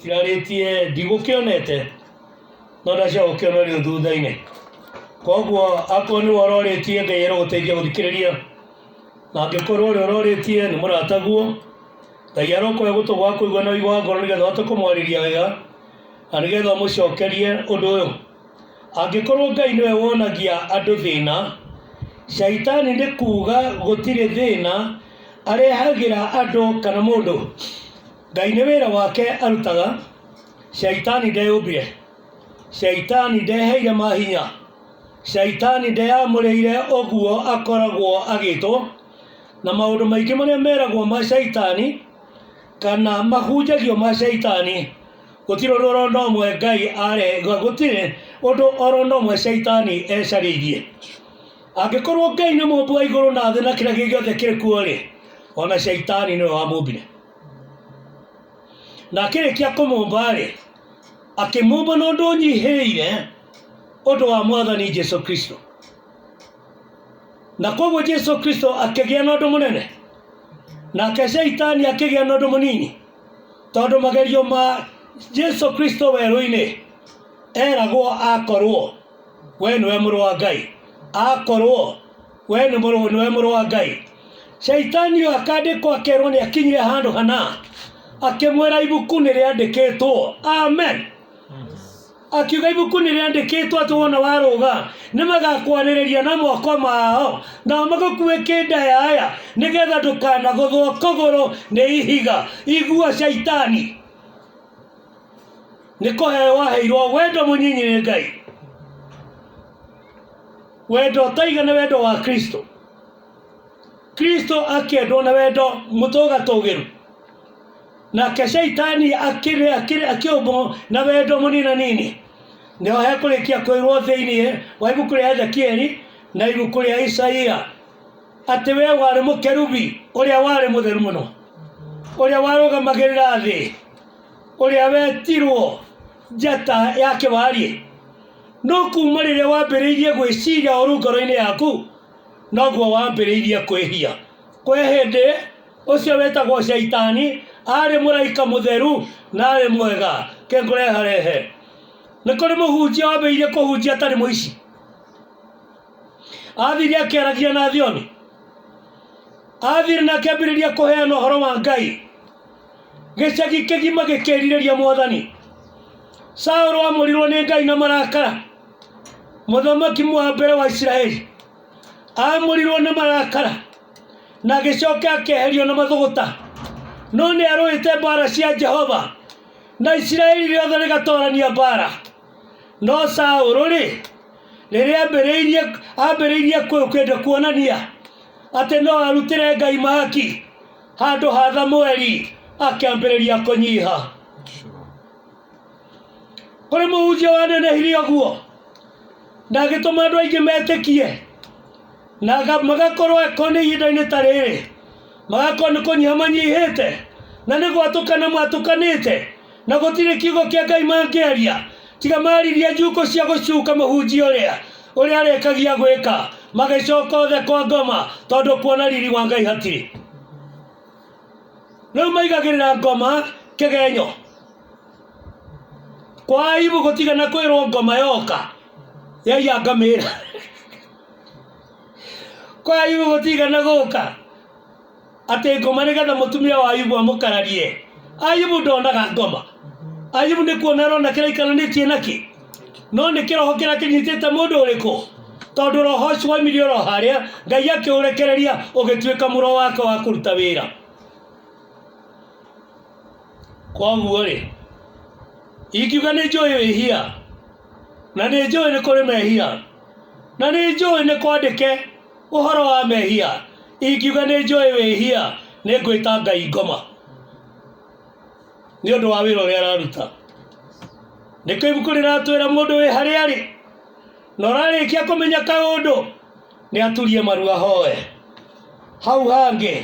tirarĩtie ndigũkĩonete no ndacoka gũkĩona rĩu thutha-inĩ. Koguo akorwo nĩ wororĩtie Ngai arogũteithia gũthikĩrĩria, na angĩkorwo ũrĩa ũrorĩtie nĩ mũrataguo, Ngai arokũhe gũtũ gwa kũigua na ũigũ wa ngoro nĩgetha ũhote kũmwarĩria wega na nĩgetha ũmũcokerie ũndũ ũyũ. Angĩkorwo Ngai nĩwe wonagia andũ thĩna, Shaitani nĩ kuuga gũtirĩ thĩna arehagĩra andũ kana mũndũ. Ngai nĩ wĩra wake arutaga. Shaitani ndeyũmbire, Shaitani ndeheire mahinya, Shaitani ndeyamũrĩire ũguo akoragwo agĩtwo. Na maũndũ maingĩ marĩa meragwo ma Shaitani kana mahunjagio ma Shaitani, gũtirĩ ũndũ oro na ũmwe Ngai gũtirĩ ũndũ oro na ũmwe Shaitani ecarĩirie. Angĩkorwo Ngai nĩ mũmbi wa igũrũ na thĩ na kĩrĩa gĩothe kĩrĩ kuo-rĩ, ona Shaitani nĩwe wamũmbire. Na akĩrĩkia kũmũmba-rĩ, akĩmũmba na ũndũ ũnyihĩrĩire ũndũ wa Mwathani Jesũ Kristo. Na koguo Jesũ Kristo akĩgĩa na ũndũ mũnene, nake Shaitani akĩgĩa na ũndũ mũnini, tondũ magerio ma Jesũ Kristo werũ-inĩ eragwo akorwo we nĩwe mũrũ wa Ngai, akorwo we nĩwe mũrũ wa Ngai. Shaitani akandĩkwo akerwo nĩ akinyire handũ hana, akĩmwĩra ibuku nĩ rĩandĩkĩtwo. Amen. Akiuga ibuku nĩ rĩandĩkĩtwo atĩ wona warũga nĩ magakwanĩrĩria na moko mao na magũkue kĩndayaya nĩgetha ndũkanagũthwo kũgũrũ nĩ ihiga. Igua Shaitani, nĩ kũheo waheirwo wendo mũnyinyi nĩ Ngai. Wendo taiga nĩ wendo wa Kristo. Kristo akĩendwo na wendo mũtũgatũgĩru, nake Shaitani akĩũmbwo na wendo mũninanini. Nĩho hekũrĩkia kwĩrwo thĩinĩ wa ibuku rĩa Ezekieli na ibuku rĩa Isaia atĩ we warĩ mũkerubi ũrĩa warĩ mũtheru mũno, ũrĩa warũgamagĩrĩra thĩ, ũrĩa wetirwo njata ya kĩwariĩ. No kuma rĩrĩa wambĩrĩirie gwĩciria ũru ngoro-inĩ yaku, noguo wambĩrĩirie kwĩhia. Kwĩ hĩndĩ ũcio wetagwo Shaitani arĩ mũraika mũtheru na arĩ mwega kĩngũreharehe. Nĩ kũrĩ mũhunjia wambĩrĩirie kũhunjia atarĩ mũici, athire akĩaragia na thioni, athire na akĩambĩrĩria kũheana ũhoro wa Ngai. Gĩcagi kĩgima gĩkĩrirĩria Mwathani. Saũlũ amũrirwo nĩ Ngai na marakara. Mũthamaki wa mbere wa Isiraeli amũrirwo na marakara na agĩcoka akĩeherio na mathũgũta. No nĩ arũĩte mbara cia Jehova na Isiraeli rĩothe rĩgatorania mbara. No Saũlũ-rĩ, rĩrĩa ambĩrĩirie kwenda kuonania atĩ no arutĩre Ngai mahaki handũ ha Thamweli, akĩambĩrĩria kũnyiha. Kũrĩ mũhunjia wanenehirie ũguo na agĩtũma andũ aingĩ metĩkie, na magakorwo nĩ ihinda-inĩ ta rĩrĩ magakorwo nĩ kũnyiha manyihĩte na nĩ gwatũkana mwatũkanĩte, na gũtirĩ kiugo kĩa Ngai mangĩaria tiga maririe njukũ cia gũcuka mũhunjia ũrĩa arĩkagia gwĩka, magĩcoka othe kwa ngoma tondũ kuona riri wa Ngai hatirĩ. Rĩu maigagĩrĩra ngoma kĩgenyo. Kwa aibu gũtigana kwĩrwo ngoma yoka yaiya ngamĩra. Kwa aibu gũtigana gũka atĩ ngoma nĩgetha mũtumia wa Ayubu amũkararie. Ayubu ndonaga ngoma. Ayubu nĩ kuona arona kĩraikananĩtie naki, no nĩ kĩroho kĩrĩa kĩnyitĩte mũndũ ũrĩkũ, tondũ roho ũcio waumirie oro harĩa Ngai akĩũrekereria ũgĩtuĩka mũro wake wa kũruta wĩra. Koguo-rĩ, ingiuga nĩ njũĩ wĩhia na nĩ njũĩ nĩ kũrĩ mehia na nĩ njũĩ nĩ kwandĩke ũhoro wa mehia, ingiuga nĩ njũĩ wĩhia nĩ ngwĩta Ngai ngoma nĩ ũndũ wa wĩra ũrĩa araruta. Nĩkĩo ibuku rĩratwĩra mũndũ wĩ harĩa arĩ na ũrarĩkia kũmenya kaũndũ nĩ aturie maru ahoe hau hangĩ.